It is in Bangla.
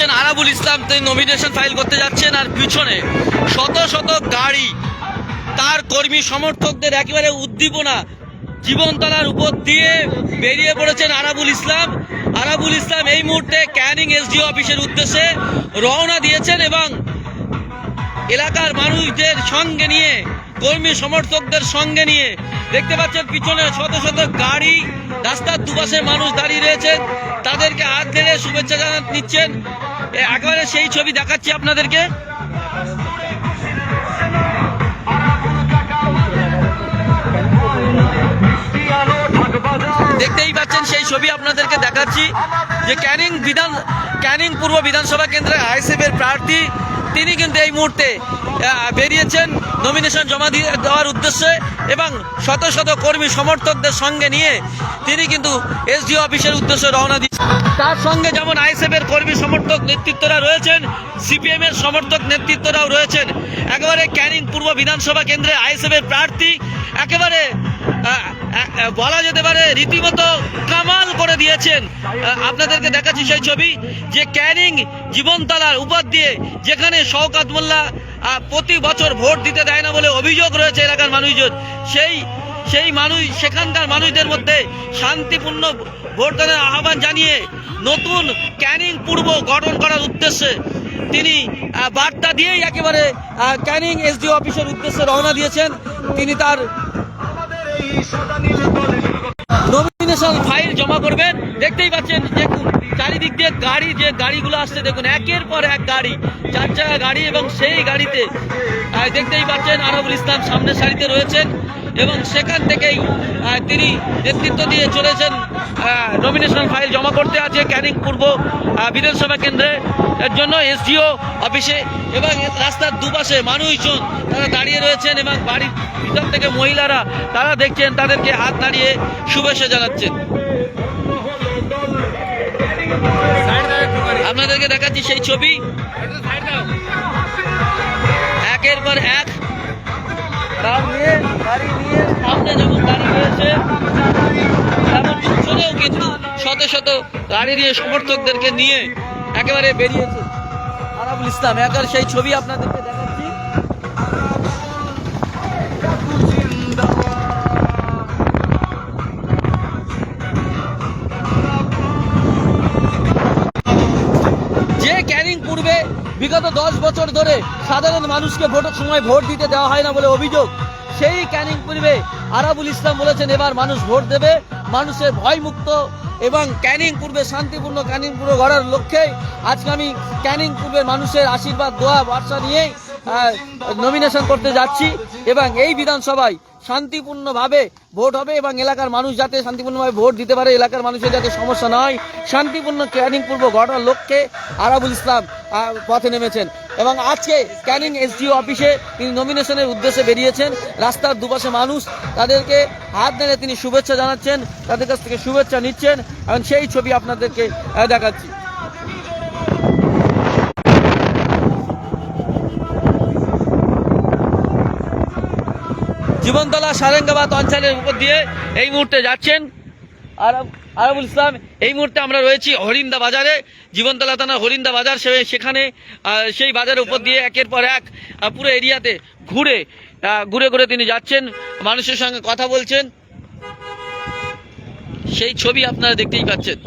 যাচ্ছেন আরাবুল ইসলাম, তিনি নমিনেশন ফাইল করতে যাচ্ছেন, আর পিছনে শত শত গাড়ি, তার কর্মী সমর্থকদের একেবারে উদ্দীপনা, জীবনতলার উপর দিয়ে বেরিয়ে পড়েছেন আরাবুল ইসলাম। আরাবুল ইসলাম এই মুহূর্তে ক্যানিং এসডিও অফিসের উদ্দেশ্যে রওনা দিয়েছেন এবং এলাকার মানুষদের সঙ্গে নিয়ে, কর্মী সমর্থকদের সঙ্গে নিয়ে, দেখতে পাচ্ছেন পিছনে শত শত গাড়ি, রাস্তার দুপাশে মানুষ দাঁড়িয়ে রয়েছেন, তাদেরকে হাত ধরে শুভেচ্ছা নিচ্ছেন। একেবারে সেই ছবি দেখাচ্ছি আপনাদেরকে। দেখতেই পাচ্ছেন সেই ছবি আপনাদেরকে দেখাচ্ছি যে ক্যানিং পূর্ব বিধানসভা কেন্দ্রে আইএসএফ এর প্রার্থী, তিনি কিন্তু এই মুহূর্তে বেরিয়েছেন নমিনেশন জমা দেওয়ার উদ্দেশ্যে এবং শত শত কর্মী সমর্থকদের সঙ্গে নিয়ে তিনি কিন্তু এসডিও অফিসের উদ্দেশ্যে রওনা দিচ্ছেন। তার সঙ্গে যেমন আইএসএফ এর কর্মী সমর্থক নেতৃত্বরা রয়েছেন, সিপিএম এর সমর্থক নেতৃত্বরাও রয়েছেন। একেবারে ক্যানিং পূর্ব বিধানসভা কেন্দ্রে আইএসএফ এর প্রার্থী একেবারে বলা যেতে পারে রীতিমতো কামাল করে দিয়েছেন। আপনাদেরকে দেখাচ্ছি সেই ছবি যে ক্যানিং জীবনতলার উপর দিয়ে, যেখানে শওকত মোল্লা প্রতি বছর ভোট দিতে দেয় না বলে অভিযোগ রয়েছে এলাকার মানুষজন, সেখানকার মানুষদের মধ্যে শান্তিপূর্ণ ভোটদানের আহ্বান জানিয়ে নতুন ক্যানিং পূর্ব গঠন করার উদ্দেশ্যে তিনি বার্তা দিয়েই একেবারে ক্যানিং এসডিও অফিসের উদ্দেশ্যে রওনা দিয়েছেন। তিনি তার নমিনেশন ফাইল জমা করবেন। দেখতেই পাচ্ছেন, দেখুন চারিদিক দিয়ে গাড়ি, যে গাড়িগুলো আসছে দেখুন, একের পর এক গাড়ি, 4 চাকা গাড়ি, এবং সেই গাড়িতে দেখতেই পাচ্ছেন আরাবুল ইসলাম সামনের সারিতে রয়েছেন এবং সেখান থেকেই তিনি নেতৃত্ব দিয়ে চলেছেন নমিনেশন ফাইল জমা করতে আছে ক্যানিং পূর্ব বিধানসভা কেন্দ্রে এর জন্য এসডিও অফিসে। এবং রাস্তার দুপাশে মানুষজন তারা দাঁড়িয়ে রয়েছেন এবং বাড়ির ভিতর থেকে মহিলারা তারা দেখছেন, তাদেরকে হাত নাড়িয়ে শুভেচ্ছা জানাচ্ছেন। আপনাদেরকে দেখাচ্ছি সেই ছবি, একের পর এক গাড়ি নিয়ে সামনে যেমন দাঁড়িয়ে রয়েছে, তেমন পিছনেও কিন্তু শত শত গাড়ি নিয়ে সমর্থকদেরকে নিয়ে একেবারে বেরিয়েছে আরাবুল ইসলাম। একার সেই ছবি আপনাদেরকে দেখাচ্ছি। যে ক্যানিং পূর্বে বিগত 10 বছর ধরে সাধারণ মানুষকে ভোটের সময় ভোট দিতে দেওয়া হয় না বলে অভিযোগ, সেই ক্যানিং পূর্বে আরাবুল ইসলাম বলেছেন এবার মানুষ ভোট দেবে, মানুষের ভয়মুক্ত এবং ক্যানিং পূর্বে শান্তিপূর্ণ ক্যানিং পূর্ব গড়ার লক্ষ্যে আজকে আমি ক্যানিং পূর্বের মানুষের আশীর্বাদ, দোয়া, ভরসা নিয়েই নমিনেশন করতে যাচ্ছি এবং এই বিধানসভায় শান্তিপূর্ণভাবে ভোট হবে এবং এলাকার মানুষ যাতে শান্তিপূর্ণভাবে ভোট দিতে পারে, এলাকার মানুষের যাতে সমস্যা না হয়, শান্তিপূর্ণ ক্যানিং পূর্ব গড়ার লক্ষ্যে আরাবুল ইসলাম পথে নেমেছেন। এবং আজকে ক্যানিং এসডিও অফিসে তিনি নমিনেশনের উদ্দেশ্যে বেরিয়েছেন। রাস্তার দুপাশে মানুষ, তাদেরকে হাত নেড়ে তিনি শুভেচ্ছা জানাচ্ছেন, তাদের কাছ থেকে শুভেচ্ছা নিচ্ছেন এবং সেই ছবি আপনাদেরকে দেখাচ্ছি। জীবনতলা সারেঙ্গাবাদ অঞ্চলের উপর দিয়ে এই মুহূর্তে যাচ্ছেন আরাবুল ইসলাম। এই মুহূর্তে আমরা রয়েছি হরিন্দা বাজারে, জীবনতলা থানার হরিন্দা বাজার, সেখানে সেই বাজারের উপর দিয়ে একের পর এক পুরো এরিয়াতে ঘুরে ঘুরে তিনি যাচ্ছেন, মানুষের সঙ্গে কথা বলছেন, সেই ছবি আপনারা দেখতেই পাচ্ছেন।